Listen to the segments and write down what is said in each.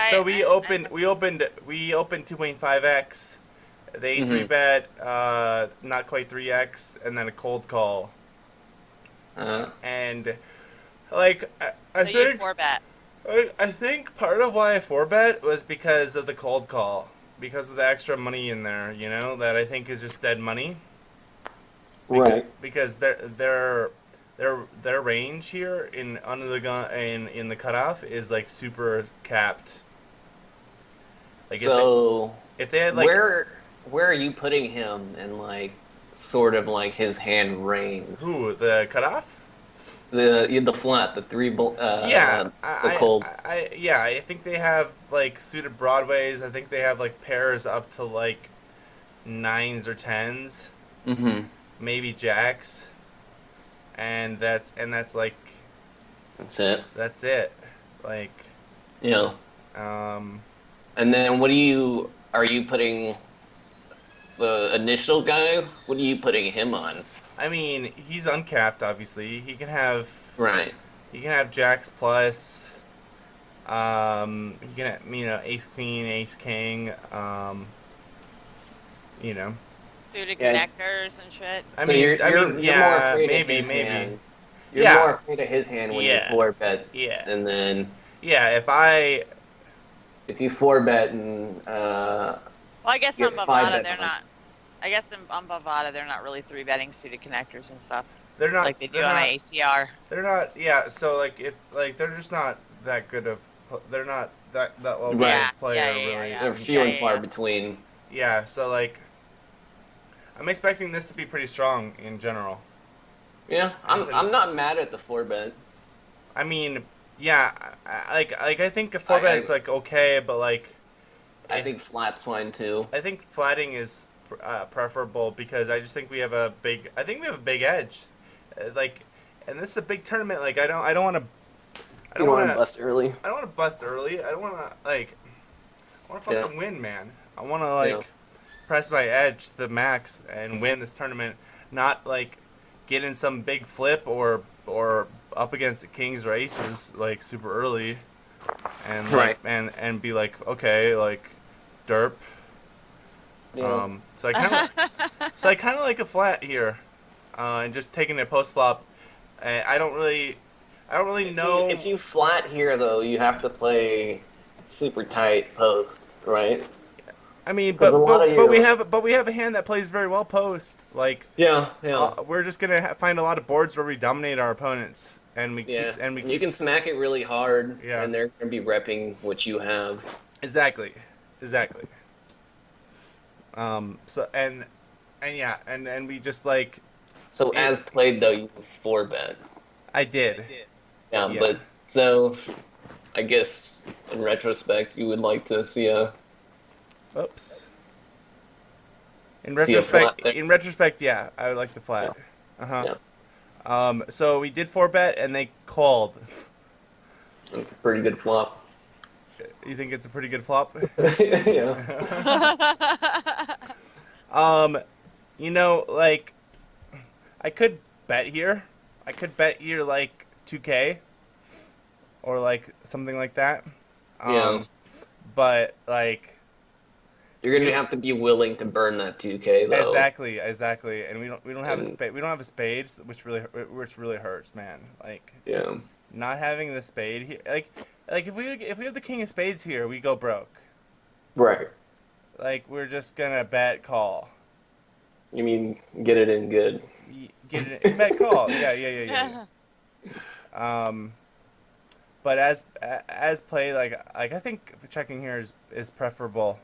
So we opened 2.5x. They 3-bet, not quite 3x, and then a cold call. And like I So you think 4-bet. I think part of why I 4-bet was because of the cold call, because of the extra money in there. That I think is just dead money. Because their range here in under the gun in the cutoff is like super capped. Like So if they had like where are you putting him in like sort of like his hand range? who the cutoff? The flat, the three, Yeah, the cold. I think they have like suited broadways. I think they have like pairs up to like nines or tens, maybe jacks, and that's like That's it. that's it. Like, Yeah. um, And then are you putting the initial guy? What are you putting him on? I mean, he's uncapped. Obviously, Right. he can have jacks plus. He can have, ace queen, ace king. You know. Suited Yeah. connectors and shit. So you're more yeah, afraid of maybe. his hand. You're Yeah. more afraid of his hand when you Yeah. 4-bet. Yeah. And then Yeah, if you 4-bet and Well, I guess Get on five Bovada bet they're on. not. I guess on Bovada they're not really 3-betting suited connectors and stuff they're not like they do they're on not, ACR. they're not. Yeah, so like if like they're just not that good of. They're not that level Right. of player really. Yeah. they're few and far yeah. between. Yeah, so like I'm expecting this to be pretty strong in general. Yeah, I'm not mad at the 4-bet. I mean, yeah, I think a 4-bet is like okay, but like I think flat's fine too. I think flatting is preferable because I just think we have a big. I think we have a big edge, like, and this is a big tournament. Like I don't want to. I You don't don't want want to to. bust early. I don't want to bust early. I don't want to like. I want to Yeah. fucking win, man. I want to like Yeah. press my edge to the max and win this tournament. Not like get in some big flip or up against the kings or aces like super early, and like Right. and be like okay like derp. Yeah. So I kind of like a flat here, and just taking a post flop. I don't really know. If you flat here though, you have to play super tight post, right? I mean, 'Cause a lot of your- but we have a hand that plays very well post. Like Yeah. we're just gonna find a lot of boards where we dominate our opponents, and we Yeah. keep and we You keep can smack it really hard, Yeah. and they're gonna be repping what you have. exactly. So and we just like So as played though, you 4-bet. I did. Yeah, Yeah. but so I guess in retrospect, you would like to see a Oops. In See a flat retrospect, there? yeah, I would like the flat. Yeah. So we did 4-bet and they called. It's a pretty good flop. You think it's a pretty good flop? Yeah. Like I could bet here. I could bet here like 2K or like something like that. Yeah. But like You're gonna have to be willing to burn that 2K though. exactly, and we don't have And- we don't have a spade, which really hurts, man. Like Yeah. not having the spade here, like if we have the king of spades here, we go broke. Right. Like we're just gonna bet call. You mean get it in good? Get it bet call. Yeah. But as played, like I think checking here is preferable.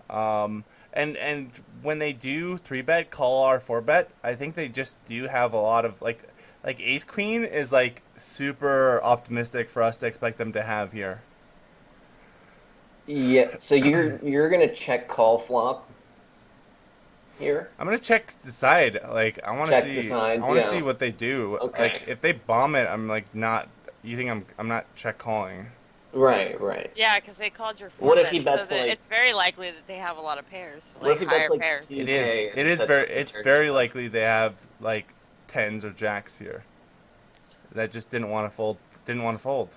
And when they do 3-bet call our 4-bet, I think they just do have a lot of like ace queen is like super optimistic for us to expect them to have here. Yeah. So you're gonna check call flop here. I'm gonna check decide. Like I want to Check see. decide, I want to yeah. see what they do. Okay. Like if they bomb it, I'm like not. You think I'm not check calling? Right. Yeah, because they called your 4-bet. What if he bets, so that like- it's very likely that they have a lot of pairs, What if like he bets, higher like, pairs. two- It is. Okay, It is that's very. what the It's church very does. likely they have like tens or jacks here. That just didn't want to fold. Didn't want to fold.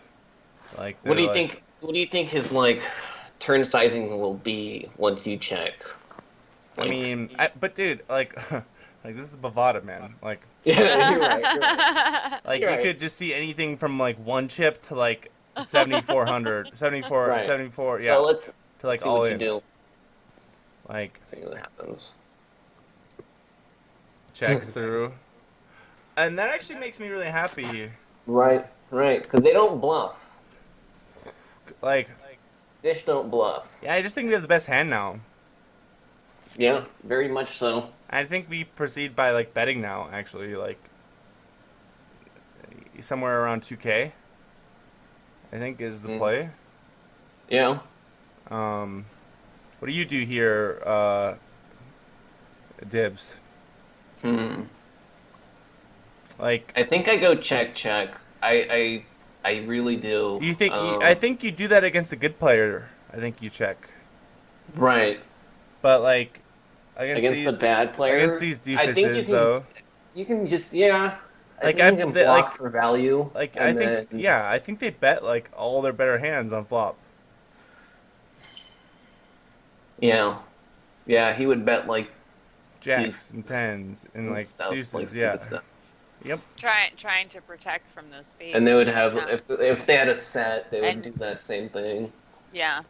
Like. What do you they're like- think? What do you think his like turn sizing will be once you check? I Like, mean, but dude, like, like this is Bovada, man. Like, yeah, you're right. You're right. like You're you right. could just see anything from like one chip to like 7,400, 74, Right. 74, So yeah, let's to like see all what you in. do. Like See what happens. checks through, and that actually makes me really happy. Right. Right. Because they don't bluff. Like, Fish don't bluff. yeah, I just think we have the best hand now. Yeah. Very much so. I think we proceed by like betting now. Actually, like somewhere around 2K. I think is the play. Yeah. What do you do here, Dibs? Like, I think I go check. I really do. you think? I think you do that against a good player. I think you check, Right. but like Against the bad player. against these I think doofuses, though. You can just I Like, think you can block like, for value. like and I think, then, yeah, I think they bet like all their better hands on flop. Yeah. Yeah, he would bet like Jacks and tens and like stuff, deuces, like yeah. stupid stuff. Yep. Trying to protect from those spades. And they would have Yeah. if they had a set, they would And- do that same thing. Yeah.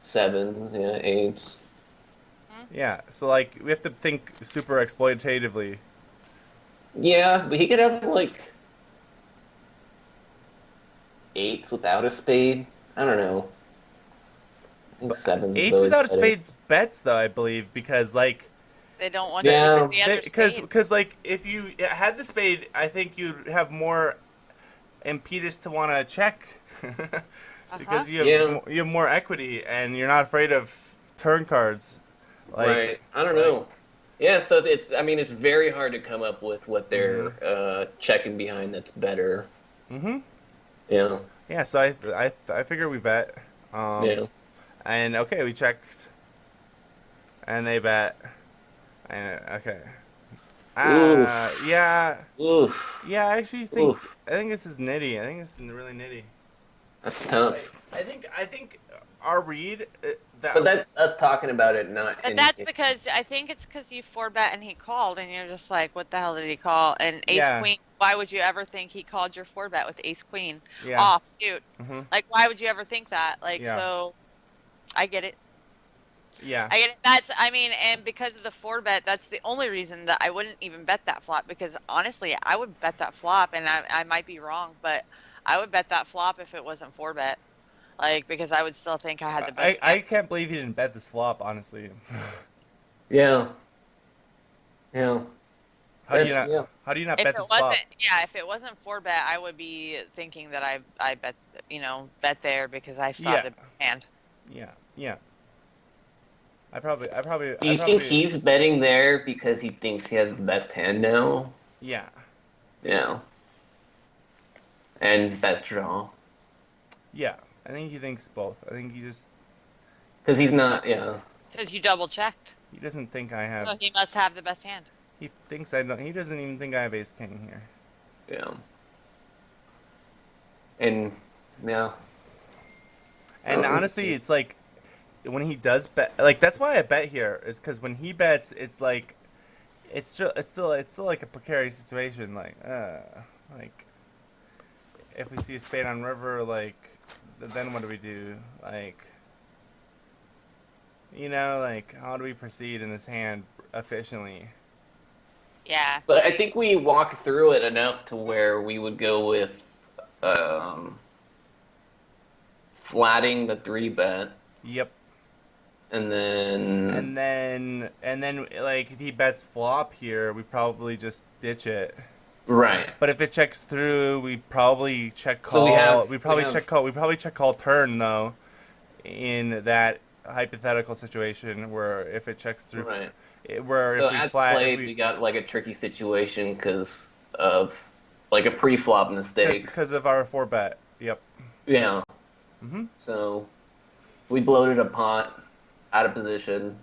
Sevens, yeah, eights. Yeah. So like we have to think super exploitatively. Yeah, but he could have like eights without a spade. I don't know. I think sevens. is Eights always without a better. spades bets though, I believe, because like They don't want Yeah. to use the other spade. because like if you had the spade, I think you'd have more impetus to want to check because you have more equity and you're not afraid of turn cards. Like, Right. I don't know. Yeah, so it's. I mean, it's very hard to come up with what they're checking behind that's better. Mhm. Yeah. Yeah. So I figure we bet. Yeah. And okay, we checked, and they bet. And okay. Yeah. Oof. Yeah, I actually think Oof. I think this is nitty. I think this is really nitty. That's tough. I think our read that But that's us talking about it, not. But that's because I think it's because you 4-bet and he called, and you're just like, what the hell did he call? And ace Yeah. queen. Why would you ever think he called your 4-bet with ace queen Yeah. offsuit? Mhm. Like, why would you ever think that? Like, Yeah. so I get it. Yeah. I get it. And because of the 4-bet, that's the only reason that I wouldn't even bet that flop. Because honestly, I would bet that flop, and I might be wrong, but I would bet that flop if it wasn't 4-bet. Like, because I would still think I had the best. I can't believe you didn't bet this flop, honestly. Yeah. Yeah. How do you not? Yeah. How do you not If bet it this flop? wasn't, yeah, if it wasn't 4-bet, I would be thinking that I bet, bet there because I saw Yeah. the hand. Yeah. Yeah. I probably. Do you think he's betting there because he thinks he has the best hand now? Yeah. Yeah. And best draw. Yeah. I think he thinks both. I think he just Because he's not, yeah. Because you double checked, he doesn't think I have. so he must have the best hand. He thinks I don't. He doesn't even think I have ace king here. Yeah. And, yeah. And Oh, honestly, okay. it's like when he does bet, like that's why I bet here is because when he bets, it's like it's still like a precarious situation. Like if we see a spade on river, like then what do we do? Like like how do we proceed in this hand efficiently? Yeah. But I think we walked through it enough to where we would go with flatting the 3-bet. Yep. And then... And then like if he bets flop here, we probably just ditch it. Right. But if it checks through, we probably check So call. we probably check call turn though, in that hypothetical situation where if it checks through, Right. where So if we as flat, played, we got like a tricky situation because of like a pre-flop mistake. because of our 4-bet. Yep. Yeah. Mhm. So we bloated a pot out of position.